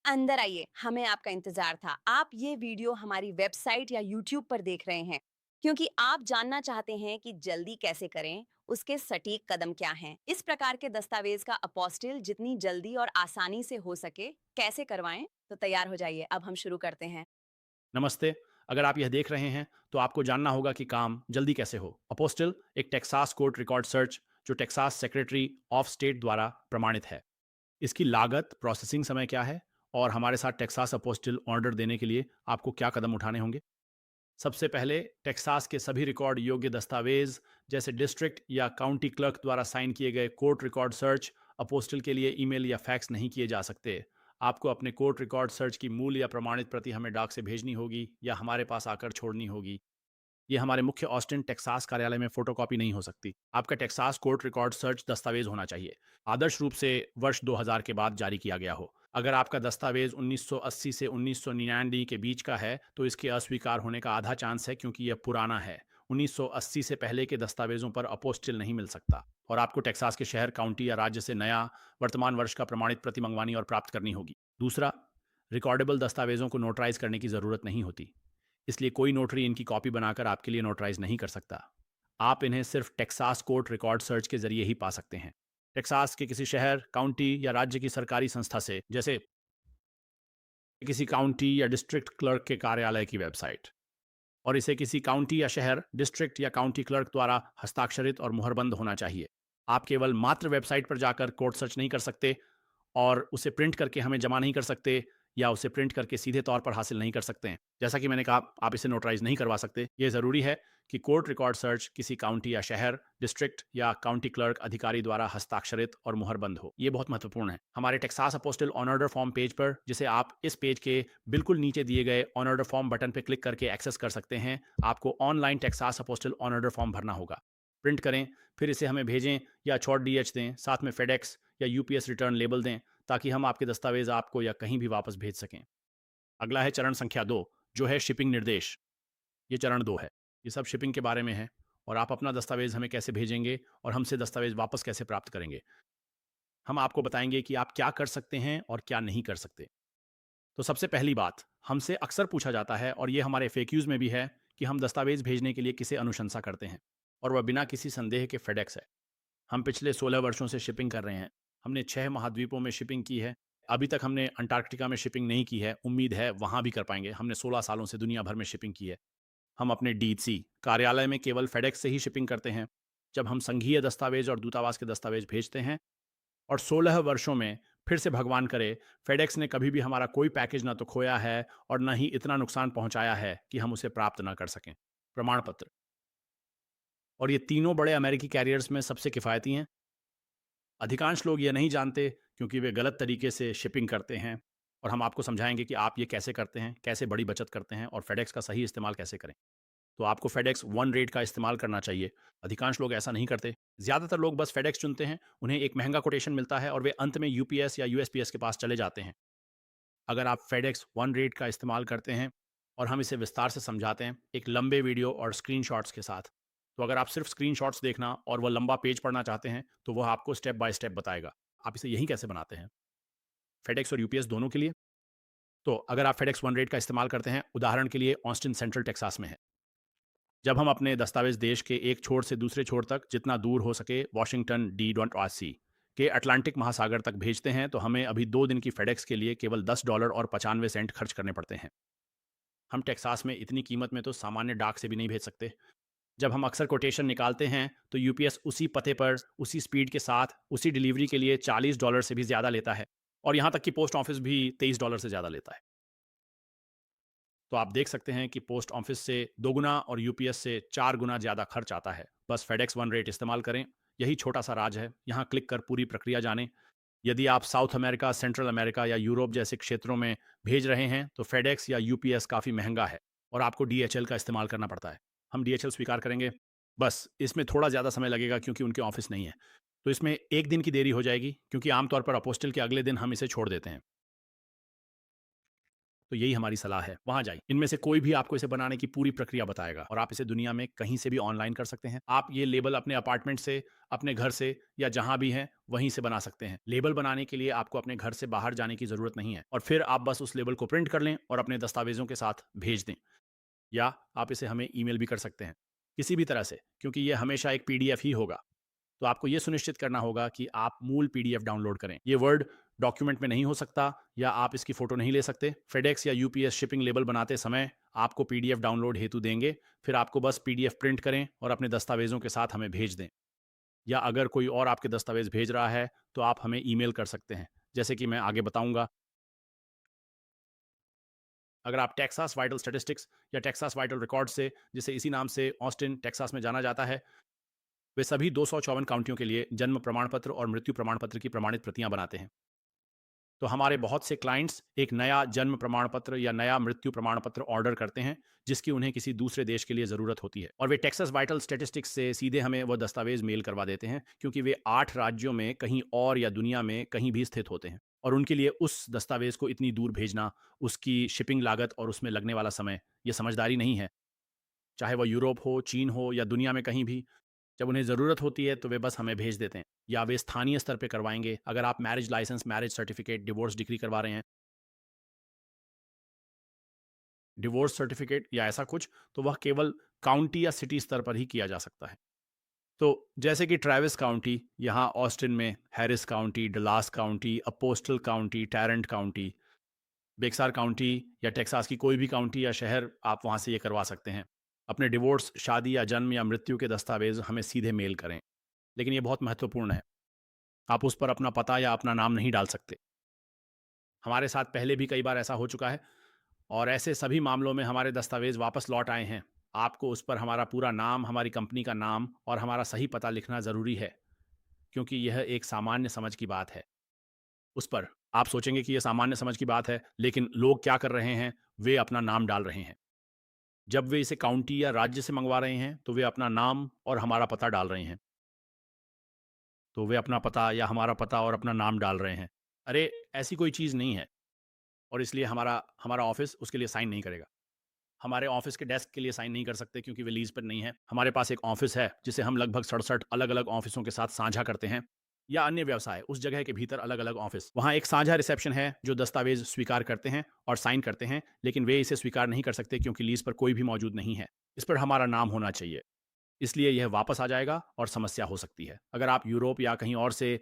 अंदर आइए, हमें आपका इंतजार था। आप ये वीडियो हमारी वेबसाइट या यूट्यूब पर देख रहे हैं, क्योंकि आप जानना चाहते हैं कि जल्दी कैसे करें, उसके सटीक कदम क्या हैं। इस प्रकार के दस्तावेज का अपोस्टिल जितनी जल्दी और आसानी से हो सके, कैसे करवाएं? तो तैयार हो जाइए, अब हम शुरू करते हैं। नमस्ते। अगर आप यह देख रहे हैं तो आपको जानना होगा कि काम जल्दी कैसे हो। अपोस्टिल एक टेक्सास कोर्ट रिकॉर्ड सर्च जो टेक्सास सेक्रेटरी ऑफ स्टेट द्वारा प्रमाणित है। इसकी लागत, प्रोसेसिंग समय क्या है और हमारे साथ टेक्सास अपोस्टिल ऑर्डर देने के लिए आपको क्या कदम उठाने होंगे। सबसे पहले टेक्सास के सभी रिकॉर्ड योग्य दस्तावेज जैसे डिस्ट्रिक्ट या काउंटी क्लर्क द्वारा साइन किए गए कोर्ट रिकॉर्ड सर्च अपोस्टिल के लिए ईमेल या फैक्स नहीं किए जा सकते। आपको अपने कोर्ट रिकॉर्ड सर्च की मूल या प्रमाणित प्रति हमें डाक से भेजनी होगी या हमारे पास आकर छोड़नी होगी। ये हमारे मुख्य ऑस्टिन टेक्सास कार्यालय में फोटोकॉपी नहीं हो सकती। आपका टेक्सास कोर्ट रिकॉर्ड सर्च दस्तावेज होना चाहिए। आदर्श रूप से वर्ष 2000 के बाद जारी किया गया हो। अगर आपका दस्तावेज 1980 से 1999 के बीच का है तो इसके अस्वीकार होने का आधा चांस है क्योंकि यह पुराना है। 1980 से पहले के दस्तावेजों पर अपोस्टिल नहीं मिल सकता और आपको टेक्सास के शहर, काउंटी या राज्य से नया वर्तमान वर्ष का प्रमाणित प्रति मंगवानी और प्राप्त करनी होगी। दूसरा, रिकॉर्डेबल दस्तावेजों को नोटराइज करने की जरूरत नहीं होती, इसलिए कोई नोटरी इनकी कॉपी बनाकर आपके लिए नोटराइज नहीं कर सकता। आप इन्हें सिर्फ टेक्सास कोर्ट रिकॉर्ड सर्च के जरिए ही पा सकते हैं। टेक्सास के किसी शहर, काउंटी या राज्य की सरकारी संस्था से, जैसे किसी काउंटी या डिस्ट्रिक्ट क्लर्क के कार्यालय की वेबसाइट, और इसे किसी काउंटी या शहर, डिस्ट्रिक्ट या काउंटी क्लर्क द्वारा हस्ताक्षरित और मुहरबंद होना चाहिए। आप केवल मात्र वेबसाइट पर जाकर कोर्ट सर्च नहीं कर सकते और उसे प्रिंट करके हमें जमा नहीं कर सकते या उसे प्रिंट करके सीधे तौर पर हासिल नहीं कर सकते हैं। जैसा कि मैंने कहा, आप इसे नोटराइज नहीं करवा सकते। यह ज़रूरी है कि कोर्ट रिकॉर्ड सर्च किसी काउंटी या शहर, डिस्ट्रिक्ट या काउंटी क्लर्क अधिकारी द्वारा हस्ताक्षरित और मुहरबंद हो। यह बहुत महत्वपूर्ण है। हमारे Texas apostle on order form page पर, जिसे आप इस पेज के बिल्कुल नीचे दिए गए ऑन ऑर्डर फॉर्म बटन पर क्लिक करके एक्सेस कर सकते हैं, आपको online Texas apostle on order form भरना होगा। प्रिंट करें, फिर इसे हमें भेजें या शॉर्ट डीएच दें, साथ में फेडेक्स या यूपीएस रिटर्न लेबल दें, ताकि हम आपके दस्तावेज आपको या कहीं भी वापस भेज सकें। अगला है चरण संख्या 2, जो है शिपिंग निर्देश। ये चरण 2 है। ये सब शिपिंग के बारे में है और आप अपना दस्तावेज हमें कैसे भेजेंगे और हमसे दस्तावेज वापस कैसे प्राप्त करेंगे। हम आपको बताएंगे कि आप क्या कर सकते हैं और क्या नहीं कर सकते। तो सबसे पहली बात, हमसे अक्सर पूछा जाता है और ये हमारे फेक्यूज में भी है कि हम दस्तावेज भेजने के लिए किसे अनुशंसा करते हैं, और वह बिना किसी संदेह के फेडेक्स है। हम पिछले 16 वर्षों से शिपिंग कर रहे हैं। हमने 6 महाद्वीपों में शिपिंग की है। अभी तक हमने अंटार्कटिका में शिपिंग नहीं की है, उम्मीद है वहाँ भी कर पाएँगे। हमने 16 सालों से दुनिया भर में शिपिंग की है। हम अपने डीसी कार्यालय में केवल फेडेक्स से ही शिपिंग करते हैं। जब हम संघीय दस्तावेज और दूतावास के दस्तावेज भेजते हैं, और 16 वर्षों में फिर से भगवान करे, फेडेक्स ने कभी भी हमारा कोई पैकेज ना तो खोया है और ना ही इतना नुकसान पहुँचाया है कि हम उसे प्राप्त ना कर सकें। प्रमाण पत्र, और ये तीनों बड़े अमेरिकी कैरियर्स में सबसे किफ़ायती हैं। अधिकांश लोग ये नहीं जानते क्योंकि वे गलत तरीके से शिपिंग करते हैं, और हम आपको समझाएंगे कि आप ये कैसे करते हैं, कैसे बड़ी बचत करते हैं और फेडेक्स का सही इस्तेमाल कैसे करें। तो आपको फेडेक्स वन रेट का इस्तेमाल करना चाहिए। अधिकांश लोग ऐसा नहीं करते। ज़्यादातर लोग बस फेडेक्स चुनते हैं, उन्हें एक महंगा कोटेशन मिलता है और वे अंत में यूपीएस या यूएसपीएस के पास चले जाते हैं। अगर आप फेडेक्स वन रेट का इस्तेमाल करते हैं और हम इसे विस्तार से समझाते हैं एक लंबे वीडियो और स्क्रीनशॉट्स के साथ, तो अगर आप सिर्फ स्क्रीनशॉट्स देखना और वह लंबा पेज पढ़ना चाहते हैं तो वह आपको स्टेप बाय स्टेप बताएगा। आप इसे यहीं कैसे बनाते हैं, फेडेक्स और यूपीएस दोनों के लिए। तो अगर आप फेडेक्स वन रेट का इस्तेमाल करते हैं, उदाहरण के लिए ऑस्टिन सेंट्रल टेक्सास में है, जब हम अपने दस्तावेज देश के एक छोर से दूसरे छोर तक जितना दूर हो सके वाशिंगटन डी.आर.सी के अटलांटिक महासागर तक भेजते हैं, तो हमें अभी 2 दिन की फेडेक्स के लिए केवल $10 और 95 सेंट खर्च करने पड़ते हैं। हम टेक्सास में इतनी कीमत में तो सामान्य डाक से भी नहीं भेज सकते। जब हम अक्सर कोटेशन निकालते हैं तो यूपीएस उसी पते पर, उसी स्पीड के साथ, उसी डिलीवरी के लिए $40 से भी ज़्यादा लेता है, और यहाँ तक कि पोस्ट ऑफिस भी $23 से ज़्यादा लेता है। तो आप देख सकते हैं कि पोस्ट ऑफिस से 2 गुना और यूपीएस से 4 गुना ज़्यादा खर्च आता है। बस फेडेक्स वन रेट इस्तेमाल करें। यही छोटा सा राज है। यहाँ क्लिक कर पूरी प्रक्रिया जानें। यदि आप साउथ अमेरिका, सेंट्रल अमेरिका या यूरोप जैसे क्षेत्रों में भेज रहे हैं तो फेडेक्स या यूपीएस काफ़ी महंगा है और आपको डीएचएल का इस्तेमाल करना पड़ता है। हम डीएचएल स्वीकार करेंगे। बस इसमें थोड़ा ज़्यादा समय लगेगा क्योंकि उनके ऑफिस नहीं है। तो इसमें 1 दिन की देरी हो जाएगी क्योंकि आमतौर पर अपोस्टल के अगले दिन हम इसे छोड़ देते हैं। तो यही हमारी सलाह है, वहां जाइए। इनमें से कोई भी आपको इसे बनाने की पूरी प्रक्रिया बताएगा और आप इसे दुनिया में कहीं से भी ऑनलाइन कर सकते हैं। आप ये लेबल अपने अपार्टमेंट से, अपने घर से या जहां भी हैं वहीं से बना सकते हैं। लेबल बनाने के लिए आपको अपने घर से बाहर जाने की जरूरत नहीं है और फिर आप बस उस लेबल को प्रिंट कर लें और अपने दस्तावेजों के साथ भेज दें। या आप इसे हमें ईमेल भी कर सकते हैं, किसी भी तरह से, क्योंकि ये हमेशा एक पीडीएफ ही होगा। तो आपको ये सुनिश्चित करना होगा कि आप मूल पीडीएफ डाउनलोड करें। ये वर्ड डॉक्यूमेंट में नहीं हो सकता या आप इसकी फोटो नहीं ले सकते। फेडेक्स या यूपीएस शिपिंग लेबल बनाते समय आपको पीडीएफ डाउनलोड हेतु देंगे। फिर आपको बस पीडीएफ प्रिंट करें और अपने दस्तावेजों के साथ हमें भेज दें। या अगर कोई और आपके दस्तावेज भेज रहा है तो आप हमें ईमेल कर सकते हैं, जैसे कि मैं आगे बताऊंगा। अगर आप टेक्सास वाइटल स्टैटिस्टिक्स या टेक्सास वाइटल रिकॉर्ड से, जिसे इसी नाम से ऑस्टिन टेक्सास में जाना जाता है, वे सभी 254 काउंटियों के लिए जन्म प्रमाण पत्र और मृत्यु प्रमाण पत्र की प्रमाणित प्रतियां बनाते हैं। तो हमारे बहुत से क्लाइंट्स एक नया जन्म प्रमाण पत्र या नया मृत्यु प्रमाण पत्र ऑर्डर करते हैं, जिसकी उन्हें किसी दूसरे देश के लिए ज़रूरत होती है, और वे टेक्सास वाइटल स्टैटिस्टिक्स से सीधे हमें वह दस्तावेज मेल करवा देते हैं, क्योंकि वे 8 राज्यों में कहीं और या दुनिया में कहीं भी स्थित होते हैं और उनके लिए उस दस्तावेज को इतनी दूर भेजना, उसकी शिपिंग लागत और उसमें लगने वाला समय, ये समझदारी नहीं है। चाहे वह यूरोप हो, चीन हो या दुनिया में कहीं भी, जब उन्हें ज़रूरत होती है तो वे बस हमें भेज देते हैं या वे स्थानीय स्तर पे करवाएंगे। अगर आप marriage license, marriage certificate, divorce decree करवा रहे हैं, डिवोर्स सर्टिफिकेट या ऐसा कुछ, तो वह केवल काउंटी या सिटी स्तर पर ही किया जा सकता है। तो जैसे कि ट्रेविस काउंटी यहाँ ऑस्टिन में, Harris County, Dallas County, Apostle County, Tarrant County, Bexar County या टेक्सास की कोई भी काउंटी या शहर, आप वहाँ से ये करवा सकते हैं। अपने डिवोर्स, शादी या जन्म या मृत्यु के दस्तावेज हमें सीधे मेल करें। लेकिन ये बहुत महत्वपूर्ण है, आप उस पर अपना पता या अपना नाम नहीं डाल सकते। हमारे साथ पहले भी कई बार ऐसा हो चुका है और ऐसे सभी मामलों में हमारे दस्तावेज वापस लौट आए हैं। आपको उस पर हमारा पूरा नाम, हमारी कंपनी का नाम और हमारा सही पता लिखना ज़रूरी है, क्योंकि यह एक सामान्य समझ की बात है। उस पर आप सोचेंगे कि यह सामान्य समझ की बात है, लेकिन लोग क्या कर रहे हैं, वे अपना नाम डाल रहे हैं। जब वे इसे काउंटी या राज्य से मंगवा रहे हैं तो वे अपना नाम और हमारा पता डाल रहे हैं। तो वे अपना पता या हमारा पता और अपना नाम डाल रहे हैं। अरे, ऐसी कोई चीज़ नहीं है और इसलिए हमारा हमारा ऑफिस उसके लिए साइन नहीं करेगा। हमारे ऑफिस के डेस्क के लिए साइन नहीं कर सकते, क्योंकि वे लीज़ पर नहीं है। हमारे पास एक ऑफिस है जिसे हम लगभग 67 अलग-अलग ऑफिसों के साथ साझा करते हैं, या अन्य व्यवसाय, उस जगह के भीतर अलग-अलग ऑफिस। वहाँ एक साझा रिसेप्शन है जो दस्तावेज स्वीकार करते हैं और साइन करते हैं, लेकिन वे इसे स्वीकार नहीं कर सकते क्योंकि लीज़ पर कोई भी मौजूद नहीं है। इस पर हमारा नाम होना चाहिए। इसलिए यह वापस आ जाएगा और समस्या हो सकती है। अगर आप यूरोप या कहीं और से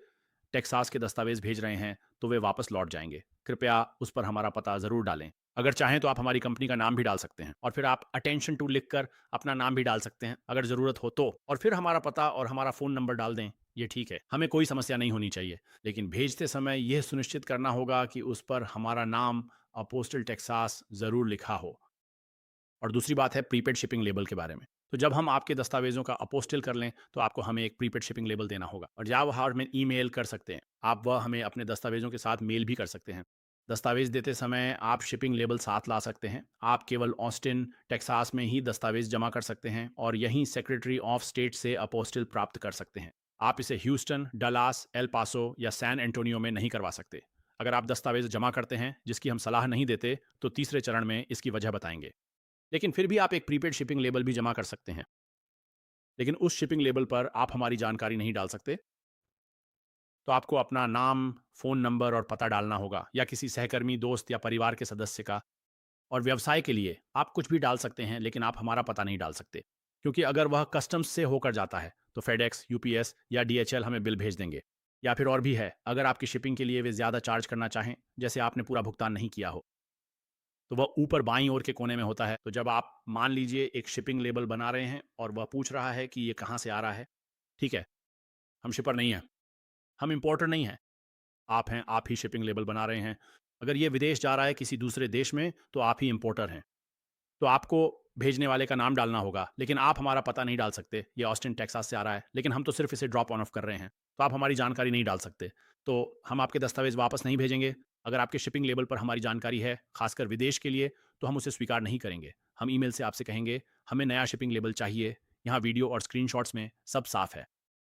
टेक्सास के दस्तावेज भेज रहे हैं तो वे वापस लौट जाएंगे। कृपया उस पर हमारा पता ज़रूर डालें। अगर चाहें तो आप हमारी कंपनी का नाम भी डाल सकते हैं और फिर आप अटेंशन टू लिखकर अपना नाम भी डाल सकते हैं अगर ज़रूरत हो तो, और फिर हमारा पता और हमारा फ़ोन नंबर डाल दें। ये ठीक है, हमें कोई समस्या नहीं होनी चाहिए। लेकिन भेजते समय यह सुनिश्चित करना होगा कि उस पर हमारा नाम अपोस्टल टेक्सास ज़रूर लिखा हो। और दूसरी बात है प्रीपेड शिपिंग लेबल के बारे में। तो जब हम आपके दस्तावेजों का अपोस्टिल कर लें तो आपको हमें एक प्रीपेड शिपिंग लेबल देना होगा, और या वह हमें ईमेल कर सकते हैं। आप वह हमें अपने दस्तावेजों के साथ मेल भी कर सकते हैं। दस्तावेज देते समय आप शिपिंग लेबल साथ ला सकते हैं। आप केवल ऑस्टिन टेक्सास में ही दस्तावेज जमा कर सकते हैं और यहीं सेक्रेटरी ऑफ स्टेट से अपोस्टिल प्राप्त कर सकते हैं। आप इसे ह्यूस्टन, डलास, एल पासो या सैन एंटोनियो में नहीं करवा सकते। अगर आप दस्तावेज जमा करते हैं जिसकी हम सलाह नहीं देते, तो तीसरे चरण में इसकी वजह बताएंगे। लेकिन फिर भी आप एक प्रीपेड शिपिंग लेबल भी जमा कर सकते हैं, लेकिन उस शिपिंग लेबल पर आप हमारी जानकारी नहीं डाल सकते। तो आपको अपना नाम, फ़ोन नंबर और पता डालना होगा, या किसी सहकर्मी, दोस्त या परिवार के सदस्य का। और व्यवसाय के लिए आप कुछ भी डाल सकते हैं, लेकिन आप हमारा पता नहीं डाल सकते, क्योंकि अगर वह कस्टम्स से होकर जाता है तो फेडेक्स, यूपीएस या डीएचएल हमें बिल भेज देंगे। या फिर और भी है, अगर आपकी शिपिंग के लिए वे ज़्यादा चार्ज करना चाहें, जैसे आपने पूरा भुगतान नहीं किया हो, तो वह ऊपर बाईं ओर के कोने में होता है। तो जब आप मान लीजिए एक शिपिंग लेबल बना रहे हैं और वह पूछ रहा है कि ये कहाँ से आ रहा है, ठीक है, हम शिपर नहीं हैं, हम इंपोर्टर नहीं हैं, आप हैं, आप ही शिपिंग लेबल बना रहे हैं। अगर ये विदेश जा रहा है किसी दूसरे देश में, तो आप ही इंपोर्टर हैं। तो आपको भेजने वाले का नाम डालना होगा, लेकिन आप हमारा पता नहीं डाल सकते। ये ऑस्टिन टेक्सास से आ रहा है, लेकिन हम तो सिर्फ इसे ड्रॉप ऑन ऑफ कर रहे हैं, तो आप हमारी जानकारी नहीं डाल सकते। तो हम आपके दस्तावेज वापस नहीं भेजेंगे। अगर आपके शिपिंग लेबल पर हमारी जानकारी है, खासकर विदेश के लिए, तो हम उसे स्वीकार नहीं करेंगे। हम ईमेल से आपसे कहेंगे हमें नया शिपिंग लेबल चाहिए। यहाँ वीडियो और स्क्रीनशॉट्स में सब साफ है।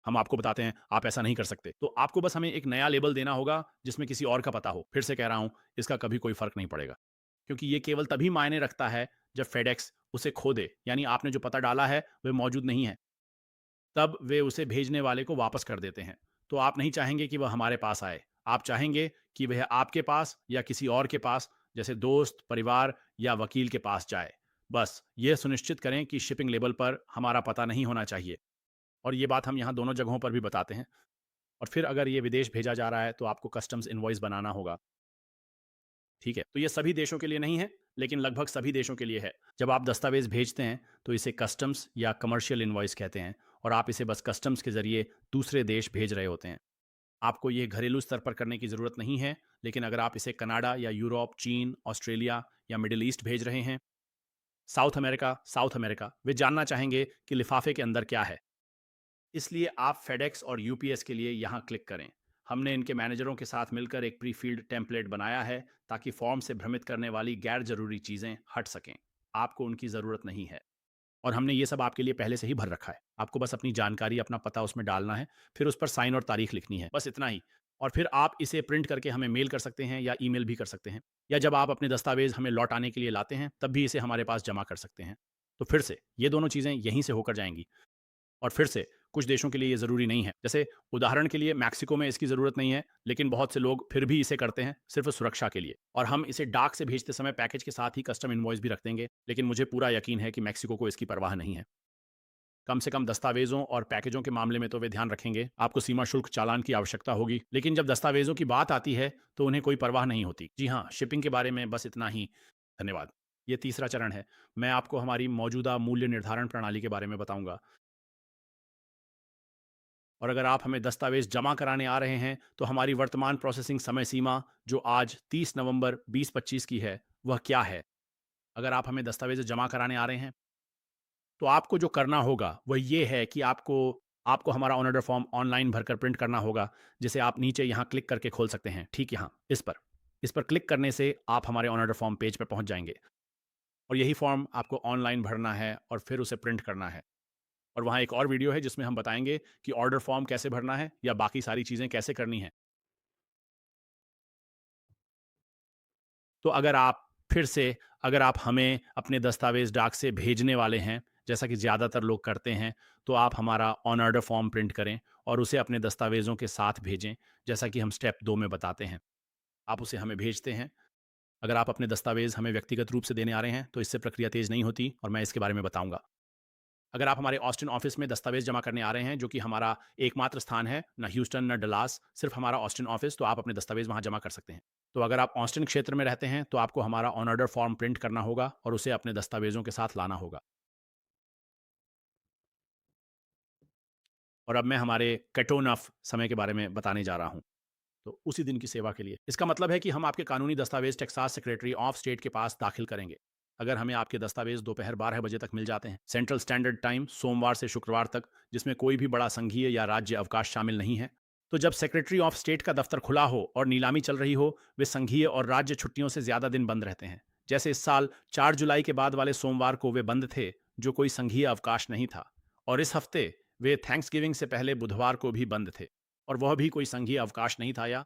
हम आपको बताते हैं आप ऐसा नहीं कर सकते। तो आपको बस हमें एक नया लेबल देना होगा जिसमें किसी और का पता हो। फिर से कह रहा हूँ, इसका कभी कोई फर्क नहीं पड़ेगा। क्योंकि ये केवल तभी मायने रखता है जब फेडेक्स उसे खो दे, यानी आपने जो पता डाला है वह मौजूद नहीं है, तब वे उसे भेजने वाले को वापस कर देते हैं। तो आप नहीं चाहेंगे कि वह हमारे पास आए, आप चाहेंगे कि वह आपके पास या किसी और के पास, जैसे दोस्त, परिवार या वकील के पास जाए। बस यह सुनिश्चित करें कि शिपिंग लेबल पर हमारा पता नहीं होना चाहिए, और ये बात हम यहाँ दोनों जगहों पर भी बताते हैं। और फिर अगर ये विदेश भेजा जा रहा है तो आपको कस्टम्स इनवॉइस बनाना होगा। ठीक है, तो ये सभी देशों के लिए नहीं है, लेकिन लगभग सभी देशों के लिए है। जब आप दस्तावेज भेजते हैं तो इसे कस्टम्स या कमर्शियल इनवॉइस कहते हैं, और आप इसे बस कस्टम्स के जरिए दूसरे देश भेज रहे होते हैं। आपको ये घरेलू स्तर पर करने की ज़रूरत नहीं है, लेकिन अगर आप इसे कनाडा या यूरोप, चीन, ऑस्ट्रेलिया या मिडिल ईस्ट भेज रहे हैं, साउथ अमेरिका, वे जानना चाहेंगे कि लिफाफे के अंदर क्या है। इसलिए आप फेडेक्स और यूपीएस के लिए यहाँ क्लिक करें। हमने इनके मैनेजरों के साथ मिलकर एक प्री फील्ड टेम्पलेट बनाया है ताकि फॉर्म से भ्रमित करने वाली गैर जरूरी चीज़ें हट सकें। आपको उनकी ज़रूरत नहीं है, और हमने ये सब आपके लिए पहले से ही भर रखा है। आपको बस अपनी जानकारी, अपना पता उसमें डालना है, फिर उस पर साइन और तारीख लिखनी है, बस इतना ही। और फिर आप इसे प्रिंट करके हमें मेल कर सकते हैं या ईमेल भी कर सकते हैं, या जब आप अपने दस्तावेज हमें लौटाने के लिए लाते हैं तब भी इसे हमारे पास जमा कर सकते हैं। तो फिर से ये दोनों चीज़ें यहीं से होकर जाएंगी। और फिर से कुछ देशों के लिए ये ज़रूरी नहीं है, जैसे उदाहरण के लिए मैक्सिको में इसकी ज़रूरत नहीं है, लेकिन बहुत से लोग फिर भी इसे करते हैं सिर्फ सुरक्षा के लिए। और हम इसे डाक से भेजते समय पैकेज के साथ ही कस्टम इनवॉइस भी रख देंगे, लेकिन मुझे पूरा यकीन है कि मैक्सिको को इसकी परवाह नहीं है। कम से कम दस्तावेजों और पैकेजों के मामले में तो वे ध्यान रखेंगे। आपको सीमा शुल्क चालान की आवश्यकता होगी, लेकिन जब दस्तावेजों की बात आती है तो उन्हें कोई परवाह नहीं होती। जी हाँ, शिपिंग के बारे में बस इतना ही। धन्यवाद। ये तीसरा चरण है। मैं आपको हमारी मौजूदा मूल्य निर्धारण प्रणाली के बारे में बताऊंगा। और अगर आप हमें दस्तावेज जमा कराने आ रहे हैं तो हमारी वर्तमान प्रोसेसिंग समय सीमा, जो आज 30 नवंबर 2025 की है, वह क्या है। अगर आप हमें दस्तावेज जमा कराने आ रहे हैं तो आपको जो करना होगा वह ये है कि आपको आपको हमारा ऑन ऑर्डर फॉर्म ऑनलाइन भरकर प्रिंट करना होगा, जिसे आप नीचे यहाँ क्लिक करके खोल सकते हैं। ठीक यहाँ इस पर क्लिक करने से आप हमारे ऑन ऑर्डर फॉर्म पेज पर पहुँच जाएंगे, और यही फॉर्म आपको ऑनलाइन भरना है और फिर उसे प्रिंट करना है। और वहाँ एक और वीडियो है जिसमें हम बताएंगे कि ऑर्डर फॉर्म कैसे भरना है या बाकी सारी चीज़ें कैसे करनी है। तो अगर आप हमें अपने दस्तावेज डाक से भेजने वाले हैं, जैसा कि ज़्यादातर लोग करते हैं, तो आप हमारा ऑन ऑर्डर फॉर्म प्रिंट करें और उसे अपने दस्तावेज़ों के साथ भेजें, जैसा कि हम स्टेप 2 में बताते हैं। आप उसे हमें भेजते हैं। अगर आप अपने दस्तावेज़ हमें व्यक्तिगत रूप से देने आ रहे हैं तो इससे प्रक्रिया तेज़ नहीं होती, और मैं इसके बारे में बताऊंगा। अगर आप हमारे ऑस्टिन ऑफिस में दस्तावेज जमा करने आ रहे हैं, जो कि हमारा एकमात्र स्थान है, ना ह्यूस्टन ना डलास, सिर्फ हमारा ऑस्टिन ऑफिस, तो आप अपने दस्तावेज वहां जमा कर सकते हैं। तो अगर आप ऑस्टिन क्षेत्र में रहते हैं तो आपको हमारा ऑन ऑर्डर फॉर्म प्रिंट करना होगा और उसे अपने दस्तावेजों के साथ लाना होगा। और अब मैं हमारे कटोन ऑफ समय के बारे में बताने जा रहा हूँ। तो उसी दिन की सेवा के लिए इसका मतलब है कि हम आपके कानूनी दस्तावेज टेक्सास सेक्रेटरी ऑफ स्टेट के पास दाखिल करेंगे। अगर हमें आपके दस्तावेज दोपहर 12 बजे तक मिल जाते हैं सेंट्रल स्टैंडर्ड टाइम, सोमवार से शुक्रवार तक, जिसमें कोई भी बड़ा संघीय या राज्य अवकाश शामिल नहीं है, तो जब सेक्रेटरी ऑफ स्टेट का दफ्तर खुला हो और नीलामी चल रही हो, वे संघीय और राज्य छुट्टियों से ज्यादा दिन बंद रहते हैं। जैसे इस साल 4 जुलाई के बाद वाले सोमवार को वे बंद थे, जो कोई संघीय अवकाश नहीं था। और इस हफ्ते वे थैंक्स गिविंग से पहले बुधवार को भी बंद थे, और वह भी कोई संघीय अवकाश नहीं था। या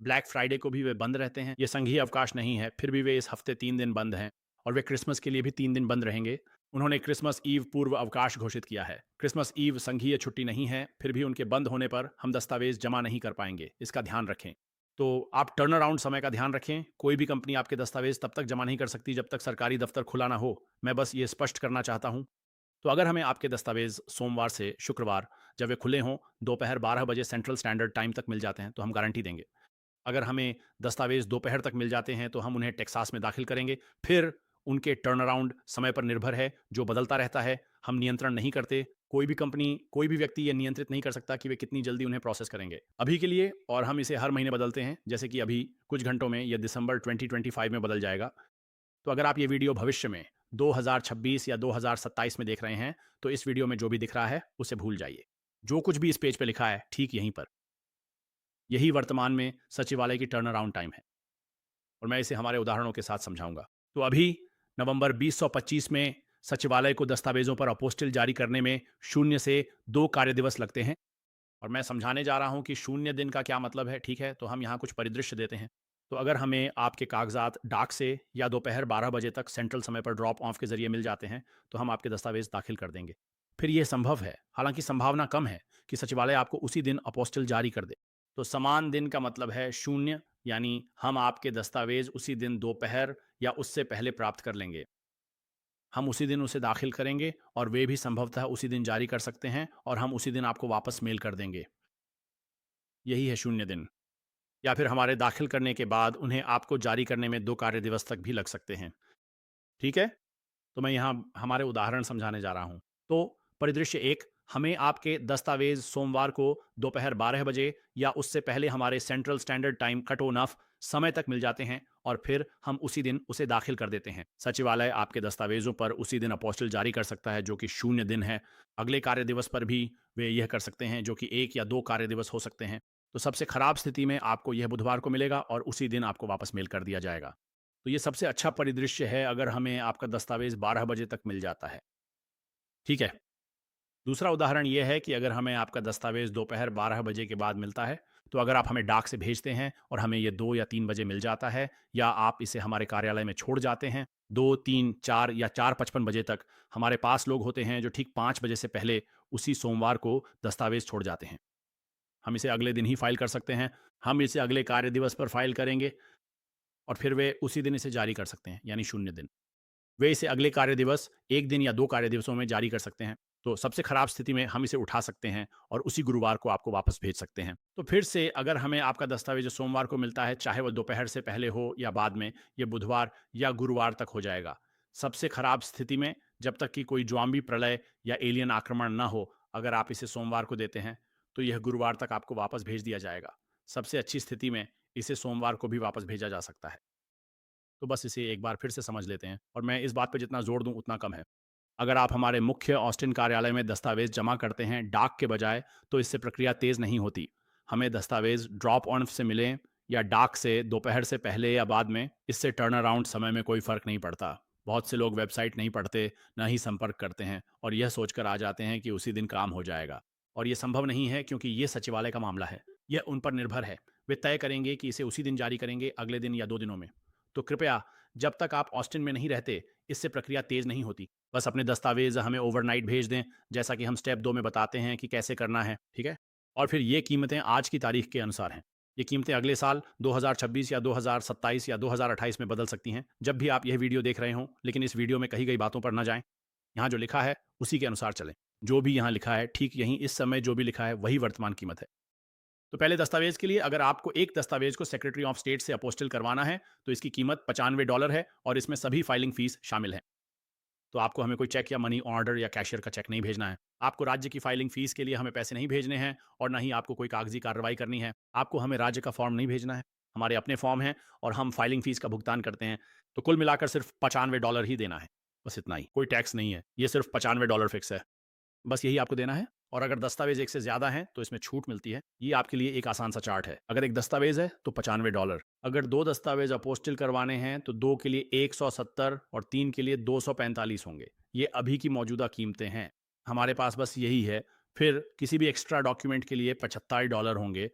ब्लैक फ्राइडे को भी वे बंद रहते हैं, ये संघीय अवकाश नहीं है, फिर भी वे इस हफ्ते 3 दिन बंद हैं। और वे क्रिसमस के लिए भी 3 दिन बंद रहेंगे। उन्होंने क्रिसमस ईव पूर्व अवकाश घोषित किया है। क्रिसमस ईव संघीय छुट्टी नहीं है, फिर भी उनके बंद होने पर हम दस्तावेज जमा नहीं कर पाएंगे, इसका ध्यान रखें। तो आप टर्न अराउंड समय का ध्यान रखें। कोई भी कंपनी आपके दस्तावेज तब तक जमा नहीं कर सकती जब तक सरकारी दफ्तर खुला ना हो। मैं बस ये स्पष्ट करना चाहता हूँ। तो अगर हमें आपके दस्तावेज सोमवार से शुक्रवार, जब वे खुले हों, दोपहर 12 बजे सेंट्रल स्टैंडर्ड टाइम तक मिल जाते हैं, तो हम गारंटी देंगे। अगर हमें दस्तावेज दोपहर तक मिल जाते हैं तो हम उन्हें टेक्सास में दाखिल करेंगे। फिर उनके टर्न अराउंड समय पर निर्भर है, जो बदलता रहता है। हम नियंत्रण नहीं करते। कोई भी कंपनी, कोई भी व्यक्ति ये नियंत्रित नहीं कर सकता कि वे कितनी जल्दी उन्हें प्रोसेस करेंगे अभी के लिए। और हम इसे हर महीने बदलते हैं, जैसे कि अभी कुछ घंटों में यह दिसंबर 2025 में बदल जाएगा। तो अगर आप ये वीडियो भविष्य में 2026 या 2027 में देख रहे हैं, तो इस वीडियो में जो भी दिख रहा है उसे भूल जाइए। जो कुछ भी इस पेज पे लिखा है, ठीक यहीं पर, यही वर्तमान में सचिवालय की टर्न अराउंड टाइम है, और मैं इसे हमारे उदाहरणों के साथ समझाऊंगा। तो अभी नवंबर 2025 में सचिवालय को दस्तावेजों पर अपोस्टिल जारी करने में 0 से 2 कार्य दिवस लगते हैं। और मैं समझाने जा रहा हूँ कि शून्य दिन का क्या मतलब है, ठीक है? तो हम यहाँ कुछ परिदृश्य देते हैं। तो अगर हमें आपके कागज़ात डाक से या दोपहर 12 बजे तक सेंट्रल समय पर ड्रॉप ऑफ के ज़रिए मिल जाते हैं, तो हम आपके दस्तावेज़ दाखिल कर देंगे। फिर ये संभव है, हालाँकि संभावना कम है कि सचिवालय आपको उसी दिन अपोस्टिल जारी कर दे। तो समान दिन का मतलब है शून्य, यानी हम आपके दस्तावेज़ उसी दिन दोपहर या उससे पहले प्राप्त कर लेंगे। हम उसी दिन उसे दाखिल करेंगे और वे भी संभवतः उसी दिन जारी कर सकते हैं और हम उसी दिन आपको वापस मेल कर देंगे। यही है शून्य दिन। या फिर हमारे दाखिल करने के बाद उन्हें आपको जारी करने में 2 कार्य दिवस तक भी लग सकते हैं। ठीक है? तो मैं यहाँ हमारे उदाहरण समझाने जा रहा हूँ। तो परिदृश्य 1, हमें आपके दस्तावेज़ सोमवार को दोपहर 12 बजे या उससे पहले हमारे central standard time cut off समय तक मिल जाते हैं और फिर हम उसी दिन उसे दाखिल कर देते हैं। सचिवालय आपके दस्तावेज़ों पर उसी दिन अपोस्टिल जारी कर सकता है, जो कि शून्य दिन है। अगले कार्य दिवस पर भी वे यह कर सकते हैं, जो कि 1 या 2 कार्य दिवस हो सकते हैं। तो सबसे खराब स्थिति में आपको यह बुधवार को मिलेगा और उसी दिन आपको वापस मेल कर दिया जाएगा। तो ये सबसे अच्छा परिदृश्य है अगर हमें आपका दस्तावेज़ 12 बजे तक मिल जाता है। ठीक है? दूसरा उदाहरण ये है कि अगर हमें आपका दस्तावेज़ दोपहर 12 बजे के बाद मिलता है, तो अगर आप हमें डाक से भेजते हैं और हमें ये 2 या 3 बजे मिल जाता है या आप इसे हमारे कार्यालय में छोड़ जाते हैं, 2, 3, 4 या 4:55 बजे तक हमारे पास लोग होते हैं जो ठीक 5 बजे से पहले उसी सोमवार को दस्तावेज़ छोड़ जाते हैं। हम इसे अगले दिन ही फ़ाइल कर सकते हैं। हम इसे अगले कार्य दिवस पर फ़ाइल करेंगे और फिर वे उसी दिन इसे जारी कर सकते हैं, यानी शून्य दिन। वे इसे अगले कार्य दिवस 1 दिन या 2 कार्य दिवसों में जारी कर सकते हैं। तो सबसे खराब स्थिति में हम इसे उठा सकते हैं और उसी गुरुवार को आपको वापस भेज सकते हैं। तो फिर से अगर हमें आपका दस्तावेज़ सोमवार को मिलता है, चाहे वो दोपहर से पहले हो या बाद में, ये बुधवार या गुरुवार तक हो जाएगा। सबसे खराब स्थिति में, जब तक कि कोई ज्वाम्बी प्रलय या एलियन आक्रमण ना हो, अगर आप इसे सोमवार को देते हैं, तो यह गुरुवार तक आपको वापस भेज दिया जाएगा। सबसे अच्छी स्थिति में इसे सोमवार को भी वापस भेजा जा सकता है। तो बस इसे एक बार फिर से समझ लेते हैं और मैं इस बात पे जितना ज़ोर दूँ उतना कम है। अगर आप हमारे मुख्य ऑस्टिन कार्यालय में दस्तावेज़ जमा करते हैं डाक के बजाय, तो इससे प्रक्रिया तेज़ नहीं होती। हमें दस्तावेज़ ड्रॉप ऑन से मिलें या डाक से दोपहर से पहले या बाद में, इससे टर्न अराउंड समय में कोई फ़र्क नहीं पड़ता। बहुत से लोग वेबसाइट नहीं पढ़ते, ना ही संपर्क करते हैं और यह सोचकर आ जाते हैं कि उसी दिन काम हो जाएगा। और ये संभव नहीं है क्योंकि ये सचिवालय का मामला है। यह उन पर निर्भर है। वे तय करेंगे कि इसे उसी दिन जारी करेंगे, अगले दिन या 2 दिनों में। तो कृपया, जब तक आप ऑस्टिन में नहीं रहते, इससे प्रक्रिया तेज़ नहीं होती। बस अपने दस्तावेज़ हमें ओवरनाइट भेज दें, जैसा कि हम स्टेप 2 में बताते हैं कि कैसे करना है, ठीक है? और फिर ये कीमतें आज की तारीख के अनुसार हैं। ये कीमतें अगले साल 2026 या 2027 या 2028 में बदल सकती हैं, जब भी आप यह वीडियो देख रहे हों, लेकिन इस वीडियो में कही गई बातों पर ना जाएँ। यहाँ जो लिखा है, उसी के अनुसार चलें। जो भी यहाँ लिखा है, ठीक यहीं इस समय जो भी लिखा है, वही वर्तमान कीमत है। तो पहले दस्तावेज़ के लिए अगर आपको एक दस्तावेज़ को सेक्रेटरी ऑफ स्टेट से अपोस्टिल करवाना है, तो इसकी कीमत $95 है और इसमें सभी फाइलिंग फ़ीस शामिल हैं। तो आपको हमें कोई चेक या मनी ऑर्डर या कैशियर का चेक नहीं भेजना है। आपको राज्य की फाइलिंग फ़ीस के लिए हमें पैसे नहीं भेजने हैं और ना ही आपको कोई कागज़ी कार्रवाई करनी है। आपको हमें राज्य का फ़ॉर्म नहीं भेजना है। हमारे अपने फ़ॉर्म हैं और हम फाइलिंग फ़ीस का भुगतान करते हैं। तो कुल मिलाकर सिर्फ़ $95 ही देना है। बस इतना ही। कोई टैक्स नहीं है। ये सिर्फ़ $95 फ़िक्स है। बस यही आपको देना है और अगर दस्तावेज़ एक से ज़्यादा हैं, तो इसमें छूट मिलती है। ये आपके लिए एक आसान सा चार्ट है। अगर एक दस्तावेज़ है, तो $95। अगर 2 दस्तावेज़ अपोस्टिल करवाने हैं, तो 2 के लिए 170 और 3 के लिए 245 होंगे। ये अभी की मौजूदा कीमतें हैं। हमारे पास बस यही है। फिर किसी भी एक्स्ट्रा डॉक्यूमेंट के लिए $75 होंगे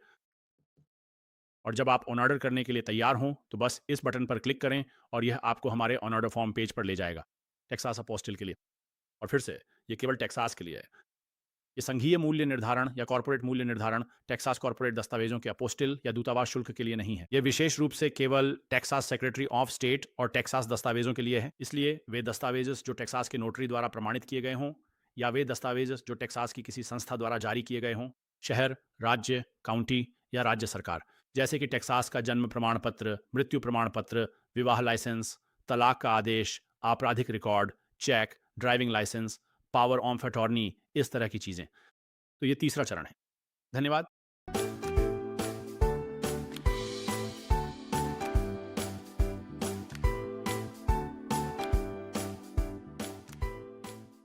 और जब आप ऑन ऑर्डर करने के लिए तैयार हों, तो बस इस बटन पर क्लिक करें और यह आपको हमारे ऑन ऑर्डर फॉर्म पेज पर ले जाएगा, टेक्सास अपोस्टिल के लिए। और फिर से, ये केवल टेक्सास के लिए है। ये संघीय मूल्य निर्धारण या कॉर्पोरेट मूल्य निर्धारण टेक्सास कॉर्पोरेट दस्तावेजों के अपोस्टिल या दूतावास शुल्क के लिए नहीं है। यह विशेष रूप से केवल टेक्सास सेक्रेटरी ऑफ स्टेट और टेक्सास दस्तावेजों के लिए है। इसलिए वे दस्तावेज जो टेक्सास की नोटरी द्वारा प्रमाणित किए गए हों या वे दस्तावेज जो टेक्सास की किसी संस्था द्वारा जारी किए गए हों, शहर, राज्य, काउंटी या राज्य सरकार, जैसे कि टेक्सास का जन्म प्रमाण पत्र, मृत्यु प्रमाण पत्र, विवाह लाइसेंस, तलाक का आदेश, आपराधिक record, check, driving license, power of attorney, इस तरह की चीज़ें। तो ये तीसरा चरण है। धन्यवाद।